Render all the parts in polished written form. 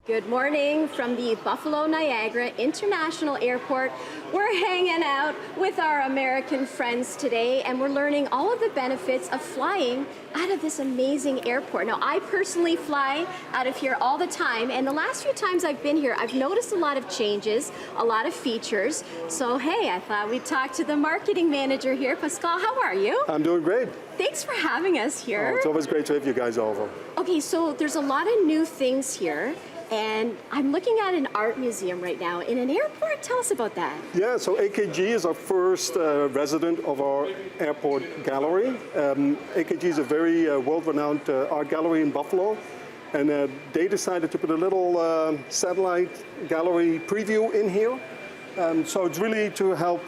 Good morning from the Buffalo Niagara International Airport. We're hanging out with our American friends today, and we're learning all of the benefits of flying out of this amazing airport. Now, I personally fly out of here all the time, and the last few times I've been here, I've noticed a lot of changes, a lot of features. So, hey, I thought we'd talk to the marketing manager here. Pascal, how are you? I'm doing great. Thanks for having us here. Oh, it's always great to have you guys over. Okay, so there's a lot of new things here. And I'm looking at an art museum right now in an airport. Tell us about that. Yeah, so AKG is our first resident of our airport gallery. AKG is a very world-renowned art gallery in Buffalo. And they decided to put a little satellite gallery preview in here. So it's really to help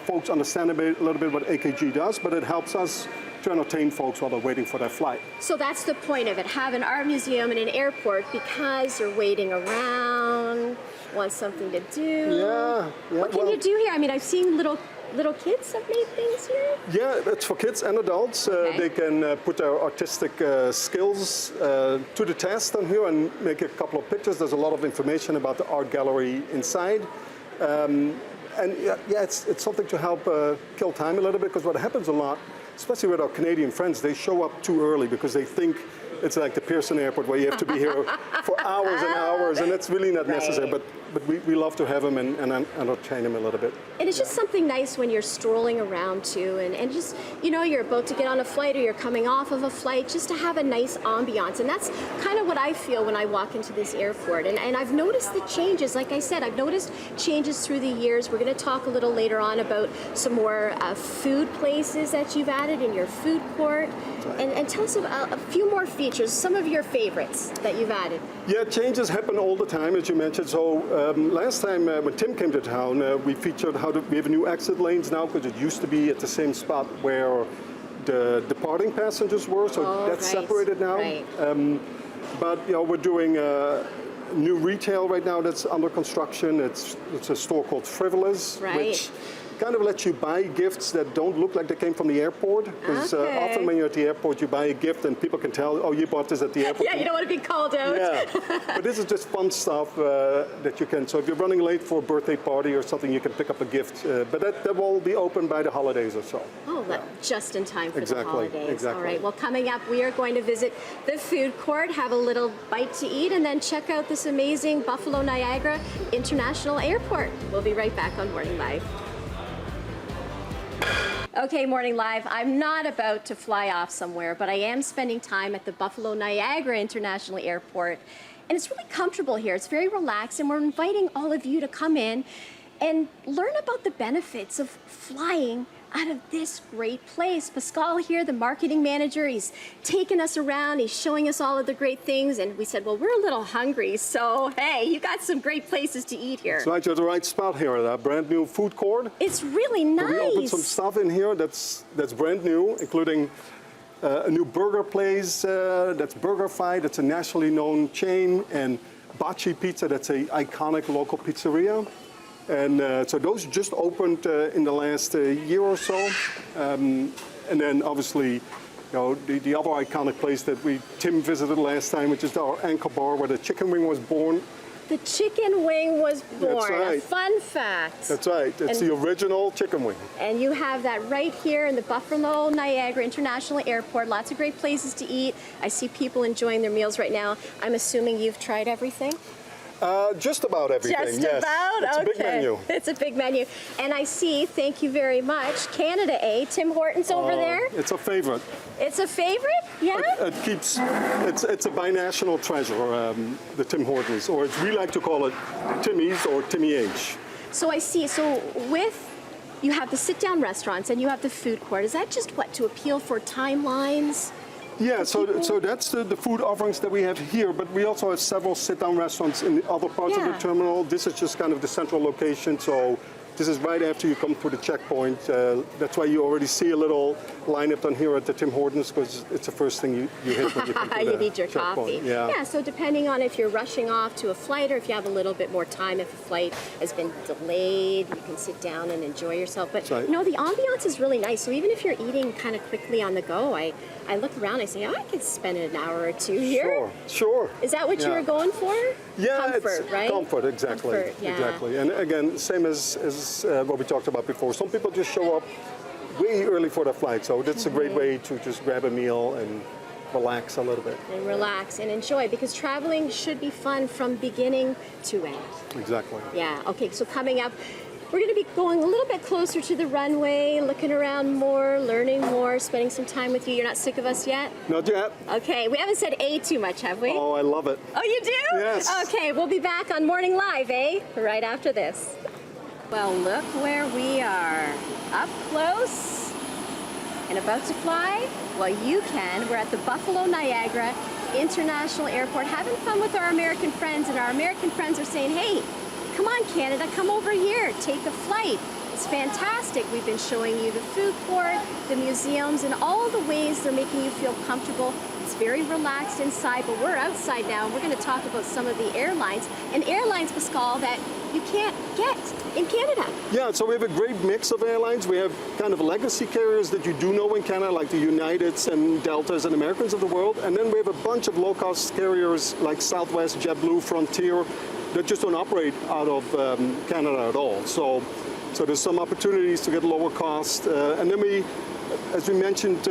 folks understand a little bit what AKG does, but it helps us to entertain folks while they're waiting for their flight. So that's the point of it, have an art museum in an airport because you're waiting around, want something to do. Yeah. What can you do here? I mean, I've seen little kids have made things here. Yeah, it's for kids and adults. Okay. They can put their artistic skills to the test on here and make a couple of pictures. There's a lot of information about the art gallery inside. And yeah, it's something to help kill time a little bit, because what happens a lot, especially with our Canadian friends, they show up too early because they think it's like the Pearson Airport where you have to be here for hours and hours, and it's really not necessary. But we love to have them and entertain them a little bit. And it's just something nice when you're strolling around too, and just, you're about to get on a flight or you're coming off of a flight, just to have a nice ambiance. And that's kind of what I feel when I walk into this airport. And I've noticed the changes. Like I said, I've noticed changes through the years. We're going to talk a little later on about some more food places that you've added in your food court. And tell us about a few more features, some of your favorites that you've added. Yeah, changes happen all the time, as you mentioned. So last time when Tim came to town, we featured we have new exit lanes now, because it used to be at the same spot where the departing passengers were. So that's separated now. Right. But we're doing new retail right now that's under construction. It's a store called Frivolous, which kind of lets you buy gifts that don't look like they came from the airport. Because often when you're at the airport, you buy a gift and people can tell, oh, you bought this at the airport. Yeah, you don't want to be called out. Yeah, but this is just fun stuff that you can, so if you're running late for a birthday party or something, you can pick up a gift. But that will be open by the holidays or so. Oh, just in time for the holidays. Exactly. All right, well, coming up, we are going to visit the food court, have a little bite to eat, and then check out this amazing Buffalo Niagara International Airport. We'll be right back on Morning Live. Okay, Morning Live. I'm not about to fly off somewhere, but I am spending time at the Buffalo Niagara International Airport. And it's really comfortable here. It's very relaxed, and we're inviting all of you to come in and learn about the benefits of flying out of this great place. Pascal here, the marketing manager, he's taking us around, he's showing us all of the great things, and we said, well, we're a little hungry, so hey, you got some great places to eat here. So you're at the right spot here, that brand new food court. It's really nice. We opened some stuff in here that's brand new, including a new burger place that's BurgerFi, that's a nationally known chain, and Bocce Pizza, that's an iconic local pizzeria. And so those just opened in the last year or so. And then obviously, the other iconic place that Tim visited last time, which is our Anchor Bar, where the chicken wing was born. The chicken wing was born. That's right. A fun fact. That's right. It's the original chicken wing. And you have that right here in the Buffalo Niagara International Airport. Lots of great places to eat. I see people enjoying their meals right now. I'm assuming you've tried everything? Just about everything, Just yes. about? It's a big menu. It's a big menu. And I see, thank you very much, Canada, Tim Hortons over there. It's a favorite. It's a favorite? Yeah? It's a binational treasure, the Tim Hortons, or as we like to call it, Timmy's or Timmy H. So I see, you have the sit-down restaurants and you have the food court. Is that just to appeal for timelines? Yeah, so that's the food offerings that we have here, but we also have several sit-down restaurants in the other parts of the terminal. This is just kind of the central location, so This is right after you come through the checkpoint. That's why you already see a little lineup down here at the Tim Hortons, because it's the first thing you hit when you come through You need your checkpoint. coffee. Yeah, so depending on if you're rushing off to a flight or if you have a little bit more time, if a flight has been delayed, you can sit down and enjoy yourself. But right. you know, the ambiance is really nice. So even if you're eating kind of quickly on the go, I look around, I say, oh, I could spend an hour or two here. Sure. Is that what you were going for? Yeah, comfort, it's right? comfort, exactly. Comfort, yeah. Exactly. And again, same as what we talked about before. Some people just show up way early for their flight, so that's a great way to just grab a meal and relax a little bit. And relax and enjoy, because traveling should be fun from beginning to end. Exactly. Yeah, okay, so coming up, we're going to be going a little bit closer to the runway, looking around more, learning more, spending some time with you. You're not sick of us yet? Not yet. Okay, we haven't said A too much, have we? Oh, I love it. Oh, you do? Yes. Okay, we'll be back on Morning Live, right after this. Well, look where we are. Up close and about to fly? Well, you can. We're at the Buffalo Niagara International Airport having fun with our American friends, and our American friends are saying, hey, come on, Canada, come over here, take a flight. It's fantastic. We've been showing you the food court, the museums, and all the ways they're making you feel comfortable. It's very relaxed inside, but we're outside now, and we're going to talk about some of the airlines, and airlines, Pascal, that you can't get in Canada. Yeah, so we have a great mix of airlines. We have kind of legacy carriers that you do know in Canada, like the Uniteds and Deltas and Americans of the world, and then we have a bunch of low-cost carriers like Southwest, JetBlue, Frontier, that just don't operate out of Canada at all. So there's some opportunities to get lower cost. And then we, as we mentioned,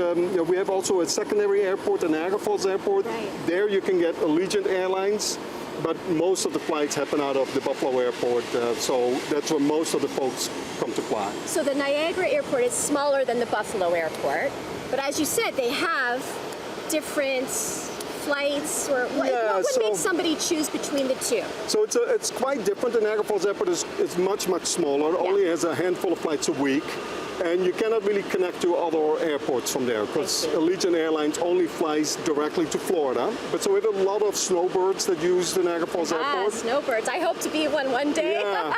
we have also a secondary airport, the Niagara Falls Airport. Right. There you can get Allegiant Airlines, but most of the flights happen out of the Buffalo Airport. So that's where most of the folks come to fly. So the Niagara Airport is smaller than the Buffalo Airport, but as you said, they have different flights, or what would make somebody choose between the two? So it's quite different. The Niagara Falls Airport is much smaller. It only has a handful of flights a week, and you cannot really connect to other airports from there, because Allegiant Airlines only flies directly to Florida. But so we have a lot of snowbirds that use the Niagara Falls Airport. Snowbirds. I hope to be one day. Yeah.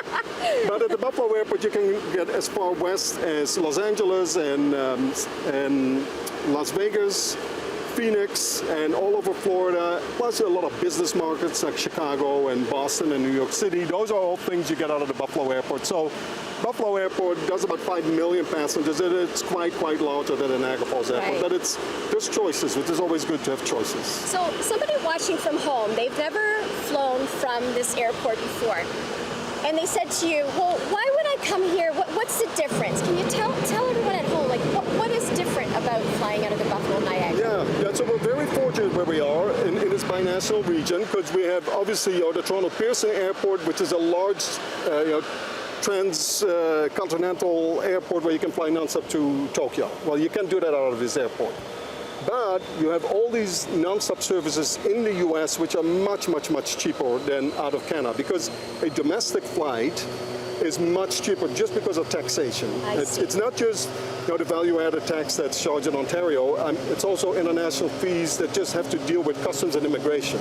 But at the Buffalo Airport, you can get as far west as Los Angeles and Las Vegas, Phoenix, and all over Florida, plus a lot of business markets like Chicago and Boston and New York City. Those are all things you get out of the Buffalo Airport. So Buffalo Airport does about 5 million passengers, and it's quite larger than the Niagara Falls Airport. Right. But there's choices, which is always good to have choices. So somebody watching from home, they've never flown from this airport before, and they said to you, well, why would I come here? What's the difference? Can you tell everyone at home, like, what is different about flying out of the Buffalo Niagara? Yeah, so we're very fortunate where we are in this binational region, because we have obviously the Toronto Pearson Airport, which is a large transcontinental airport where you can fly nonstop to Tokyo. Well, you can't do that out of this airport. But you have all these nonstop services in the US, which are much cheaper than out of Canada, because a domestic flight is much cheaper just because of taxation. It's not just the value-added tax that's charged in Ontario. It's also international fees that just have to deal with customs and immigration.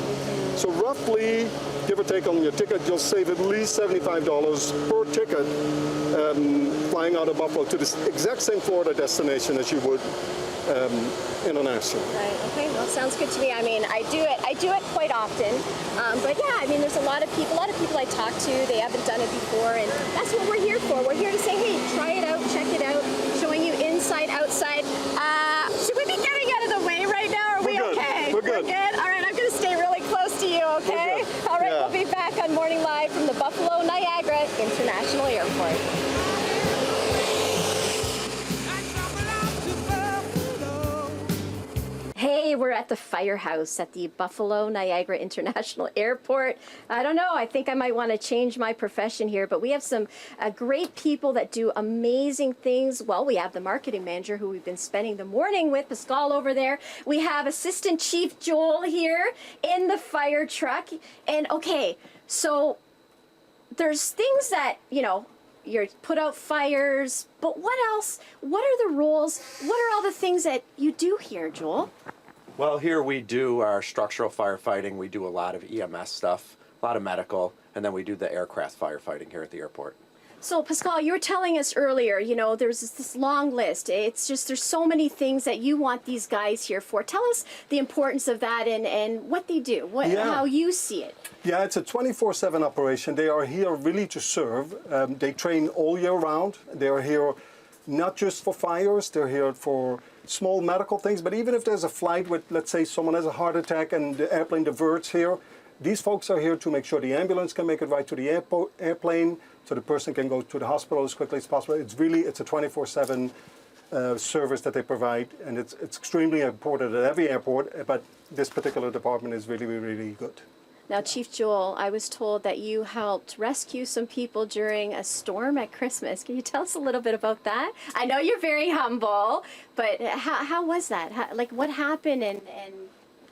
So roughly, give or take on your ticket, you'll save at least $75 per ticket flying out of Buffalo to the exact same Florida destination as you would international. Right. Okay. Well, sounds good to me. I mean, I do it quite often. But yeah, I mean, there's a lot of people I talk to, they haven't done it before, and that's what we're here for. We're here to say, hey, try it out, check it out, showing you inside, outside. Should we be getting out of the way right now? Or are we okay? We're good. We're good. All right. I'm going to stay really close to you. Okay. All right. Yeah. We'll be back on Morning Live from the Buffalo Niagara International Airport. Hey, we're at the firehouse at the Buffalo Niagara International Airport. I don't know, I think I might want to change my profession here, but we have some great people that do amazing things. Well, we have the marketing manager who we've been spending the morning with, Pascal over there. We have Assistant Chief Joel here in the fire truck. And okay, so there's things that, you put out fires, but what else? What are the roles? What are all the things that you do here, Joel? Well, here we do our structural firefighting. We do a lot of EMS stuff, a lot of medical, and then we do the aircraft firefighting here at the airport. So Pascal, you were telling us earlier, you know, there's this long list. It's just, there's so many things that you want these guys here for. Tell us the importance of that and what they do, how you see it. Yeah, it's a 24/7 operation. They are here really to serve. They train all year round. They are here not just for fires, they're here for small medical things, but even if there's a flight with, let's say, someone has a heart attack and the airplane diverts here, these folks are here to make sure the ambulance can make it right to the airplane, so the person can go to the hospital as quickly as possible. It's a 24/7 service that they provide, and it's extremely important at every airport, but this particular department is really, really good. Now, Chief Joel, I was told that you helped rescue some people during a storm at Christmas. Can you tell us a little bit about that? I know you're very humble, but how was that? What happened? And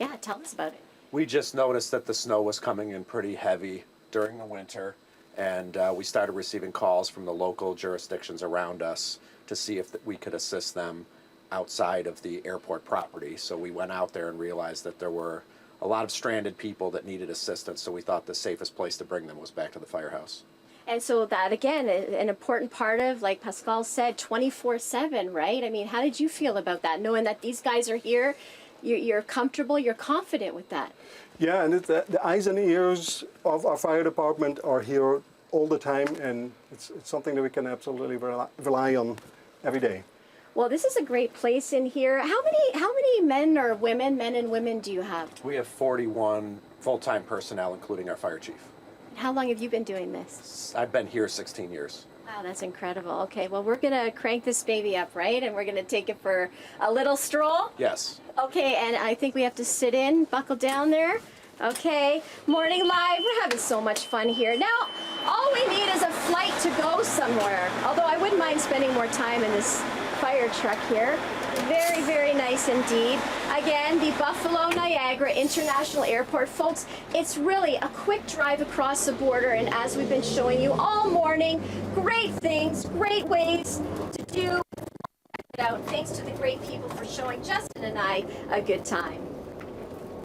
yeah, tell us about it. We just noticed that the snow was coming in pretty heavy during the winter, and we started receiving calls from the local jurisdictions around us to see if we could assist them outside of the airport property. So we went out there and realized that there were a lot of stranded people that needed assistance, so we thought the safest place to bring them was back to the firehouse. And so that, again, an important part of, like Pascal said, 24/7, right? I mean, how did you feel about that, knowing that these guys are here? You're comfortable, you're confident with that? Yeah, and the eyes and ears of our fire department are here all the time, and it's something that we can absolutely rely on every day. Well, this is a great place in here. How many men and women do you have? We have 41 full-time personnel, including our fire chief. How long have you been doing this? I've been here 16 years. Wow, that's incredible. Okay, well, we're going to crank this baby up, right? And we're going to take it for a little stroll? Yes. Okay, and I think we have to sit in, buckle down there. Okay, Morning Live, we're having so much fun here. Now, all we need is a flight to go somewhere. Although I wouldn't mind spending more time in this fire truck here. Very, very nice indeed. Again, the Buffalo Niagara International Airport. Folks, it's really a quick drive across the border, and as we've been showing you all morning, great things, great ways to do it out. Thanks to the great people for showing Justin and I a good time.